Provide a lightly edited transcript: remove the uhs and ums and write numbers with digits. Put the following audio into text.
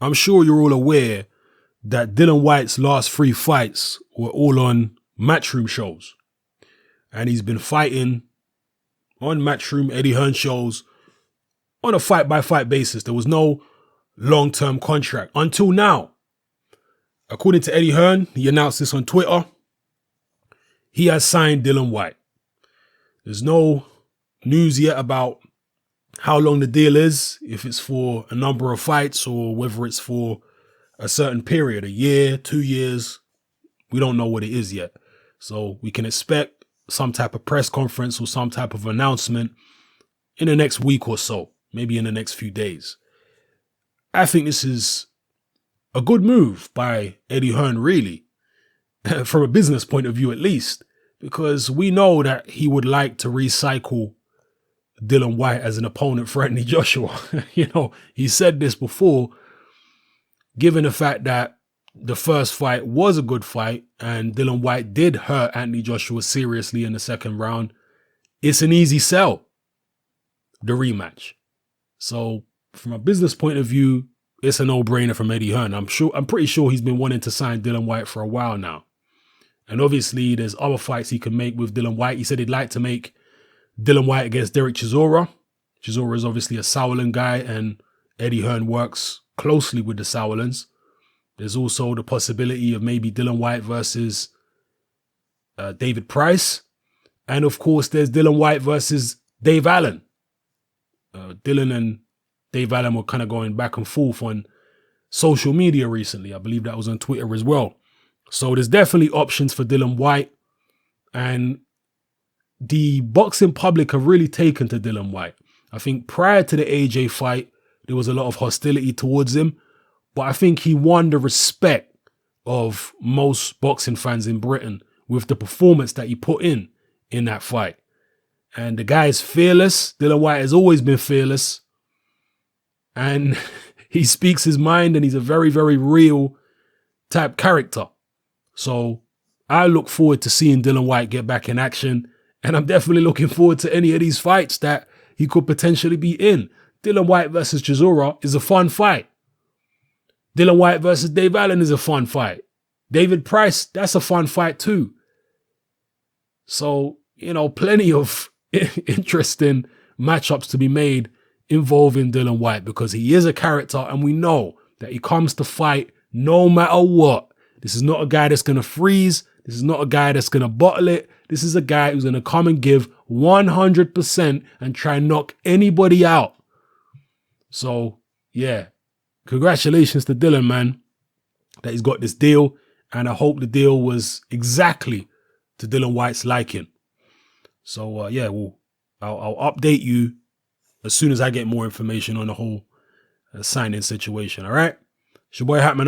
I'm sure you're all aware that Dillian Whyte's last 3 fights were all on Matchroom shows. And he's been fighting on Matchroom, Eddie Hearn shows on a fight-by-fight basis. There was no long-term contract until now. According to Eddie Hearn, he announced this on Twitter, he has signed Dillian Whyte. There's no news yet about how long the deal is, if it's for a number of fights or whether it's for a certain period, a year, 2 years. We don't know what it is yet. So we can expect some type of press conference or some type of announcement in the next week or so, maybe in the next few days. I think this is a good move by Eddie Hearn, really, from a business point of view at least, because we know that he would like to recycle Dillian Whyte as an opponent for Anthony Joshua. He said this before, given the fact that the first fight was a good fight and Dillian Whyte did hurt Anthony Joshua seriously in the second round, it's an easy sell, the rematch. So from a business point of view, it's a no-brainer from Eddie Hearn. I'm pretty sure he's been wanting to sign Dillian Whyte for a while now. And obviously there's other fights he can make with Dillian Whyte. He said he'd like to make Dillian Whyte against Derek Chisora. Chisora is obviously a Sauerland guy, and Eddie Hearn works closely with the Sauerlands. There's also the possibility of maybe Dillian Whyte versus David Price. And of course, there's Dillian Whyte versus Dave Allen. Dillian and Dave Allen were kind of going back and forth on social media recently. I believe that was on Twitter as well. So there's definitely options for Dillian Whyte. And the boxing public have really taken to Dillian Whyte. I think prior to the AJ fight, there was a lot of hostility towards him. But I think he won the respect of most boxing fans in Britain with the performance that he put in that fight. And the guy is fearless. Dillian Whyte has always been fearless. And he speaks his mind, and he's a very, very real type character. So I look forward to seeing Dillian Whyte get back in action. And I'm definitely looking forward to any of these fights that he could potentially be in. Dillian Whyte versus Chisora is a fun fight. Dillian Whyte versus Dave Allen is a fun fight. David Price, that's a fun fight too. So, plenty of interesting matchups to be made involving Dillian Whyte, because he is a character and we know that he comes to fight no matter what. This is not a guy that's going to freeze. This is not a guy that's going to bottle it. This is a guy who's going to come and give 100% and try and knock anybody out. So, yeah, congratulations to Dillian, man, that he's got this deal. And I hope the deal was exactly to Dillian Whyte's liking. So, yeah, I'll update you as soon as I get more information on the whole signing situation, all right? It's your boy Hatman.